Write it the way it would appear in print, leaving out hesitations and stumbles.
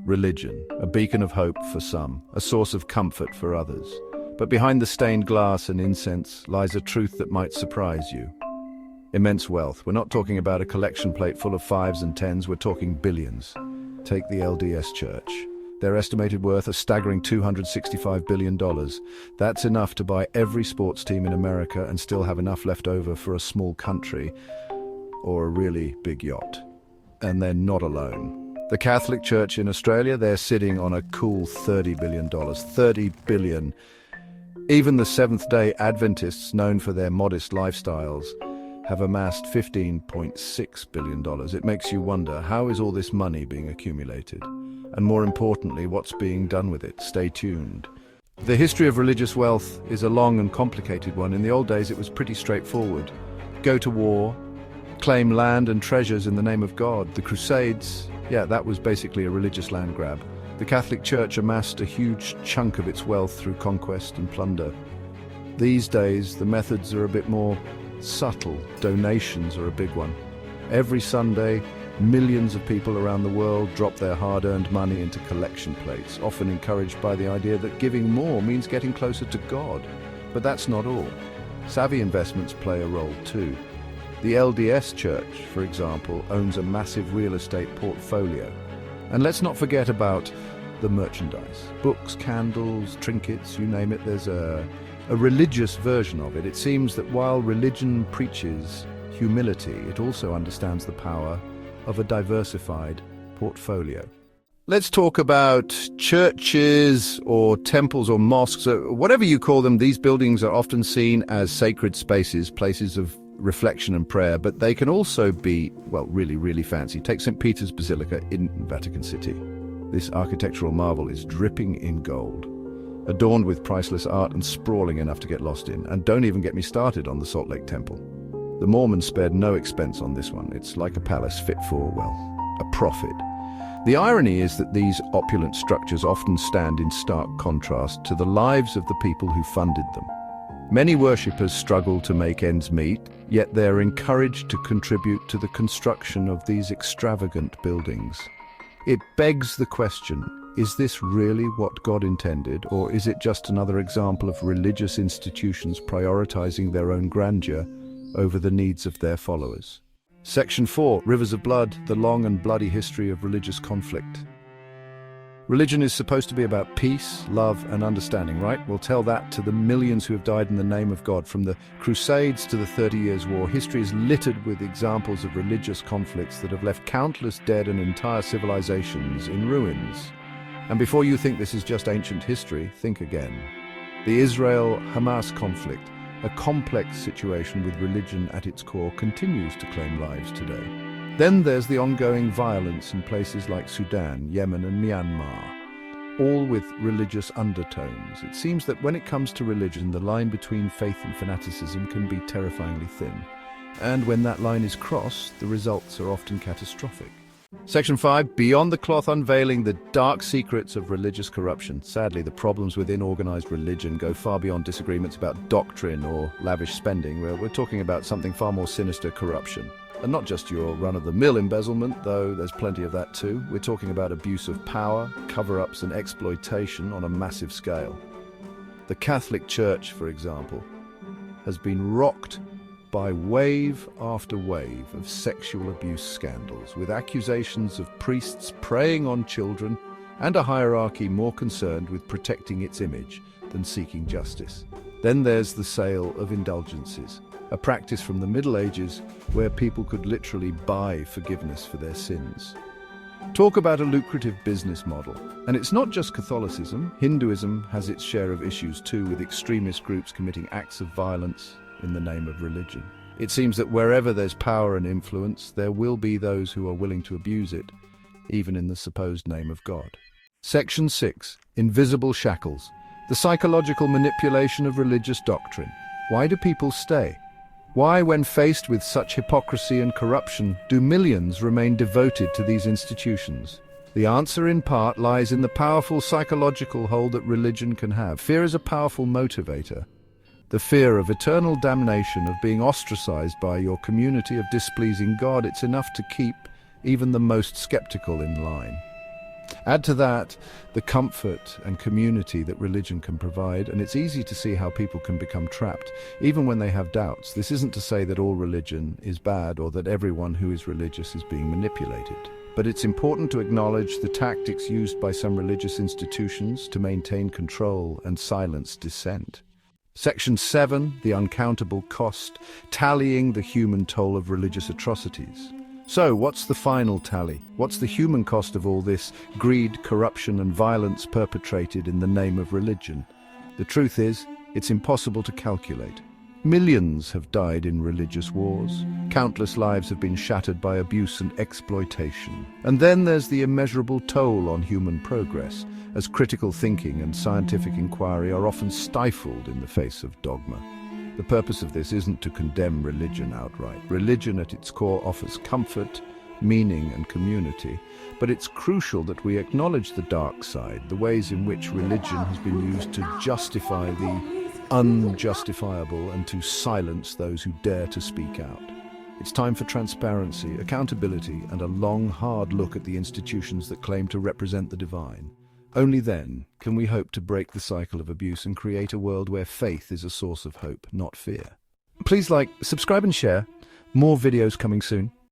Religion, a beacon of hope for some, a source of comfort for others. But behind the stained glass and incense lies a truth that might surprise you. Immense wealth. We're not talking about a collection plate full of fives and tens, we're talking billions. Take the LDS Church. Their estimated worth a staggering $265 billion. That's enough to buy every sports team in America and still have enough left over for a small country or a really big yacht. And they're not alone. The Catholic Church in Australia, they're sitting on a cool $30 billion. $30 billion. Even the Seventh-day Adventists, known for their modest lifestyles, have amassed $15.6 billion. It makes you wonder, how is all this money being accumulated? And more importantly, what's being done with it? Stay tuned. The history of religious wealth is a long and complicated one. In the old days, it was pretty straightforward. Go to war, claim land and treasures in the name of God. The Crusades, yeah, that was basically a religious land grab. The Catholic Church amassed a huge chunk of its wealth through conquest and plunder. These days, the methods are a bit more subtle. Donations are a big one. Every Sunday, millions of people around the world drop their hard-earned money into collection plates, often encouraged by the idea that giving more means getting closer to God. But that's not all. Savvy investments play a role too. The LDS Church, for example, owns a massive real estate portfolio. And let's not forget about the merchandise. Books, candles, trinkets, you name it. There's a religious version of it. It seems that while religion preaches humility, it also understands the power of a diversified portfolio. Let's talk about churches or temples or mosques, or whatever you call them. These buildings are often seen as sacred spaces, places of reflection and prayer, but they can also be, well, really, really fancy. Take St. Peter's Basilica in Vatican City. This architectural marvel is dripping in gold, adorned with priceless art and sprawling enough to get lost in. And don't even get me started on the Salt Lake Temple. The Mormons spared no expense on this one. It's like a palace fit for, well, a prophet. The irony is that these opulent structures often stand in stark contrast to the lives of the people who funded them. Many worshippers struggle to make ends meet, yet they're encouraged to contribute to the construction of these extravagant buildings. It begs the question, is this really what God intended, or is it just another example of religious institutions prioritizing their own grandeur over the needs of their followers? Section 4, Rivers of Blood, the long and bloody history of religious conflict. Religion is supposed to be about peace, love, and understanding, right? We'll tell that to the millions who have died in the name of God. From the Crusades to the 30 Years' War, history is littered with examples of religious conflicts that have left countless dead and entire civilizations in ruins. And before you think this is just ancient history, think again. The Israel-Hamas conflict, a complex situation with religion at its core, continues to claim lives today. Then there's the ongoing violence in places like Sudan, Yemen, and Myanmar, all with religious undertones. It seems that when it comes to religion, the line between faith and fanaticism can be terrifyingly thin. And when that line is crossed, the results are often catastrophic. Section 5, Beyond the Cloth, unveiling the dark secrets of religious corruption. Sadly, the problems within organized religion go far beyond disagreements about doctrine or lavish spending. We're talking about something far more sinister: corruption. And not just your run-of-the-mill embezzlement, though there's plenty of that too. We're talking about abuse of power, cover-ups and exploitation on a massive scale. The Catholic Church, for example, has been rocked by wave after wave of sexual abuse scandals, with accusations of priests preying on children and a hierarchy more concerned with protecting its image than seeking justice. Then there's the sale of indulgences, a practice from the Middle Ages where people could literally buy forgiveness for their sins. Talk about a lucrative business model. And it's not just Catholicism. Hinduism has its share of issues too, with extremist groups committing acts of violence in the name of religion. It seems that wherever there's power and influence, there will be those who are willing to abuse it, even in the supposed name of God. Section 6, Invisible Shackles, the psychological manipulation of religious doctrine. Why do people stay? Why, when faced with such hypocrisy and corruption, do millions remain devoted to these institutions? The answer, in part, lies in the powerful psychological hold that religion can have. Fear is a powerful motivator. The fear of eternal damnation, of being ostracized by your community, of displeasing God, it's enough to keep even the most skeptical in line. Add to that the comfort and community that religion can provide, and it's easy to see how people can become trapped, even when they have doubts. This isn't to say that all religion is bad or that everyone who is religious is being manipulated. But it's important to acknowledge the tactics used by some religious institutions to maintain control and silence dissent. Section 7, the uncountable cost, tallying the human toll of religious atrocities. So, what's the final tally? What's the human cost of all this greed, corruption, and violence perpetrated in the name of religion? The truth is, it's impossible to calculate. Millions have died in religious wars. Countless lives have been shattered by abuse and exploitation. And then there's the immeasurable toll on human progress, as critical thinking and scientific inquiry are often stifled in the face of dogma. The purpose of this isn't to condemn religion outright. Religion at its core offers comfort, meaning and community, but it's crucial that we acknowledge the dark side, the ways in which religion has been used to justify the unjustifiable and to silence those who dare to speak out. It's time for transparency, accountability, and a long, hard look at the institutions that claim to represent the divine. Only then can we hope to break the cycle of abuse and create a world where faith is a source of hope, not fear. Please like, subscribe and share. More videos coming soon.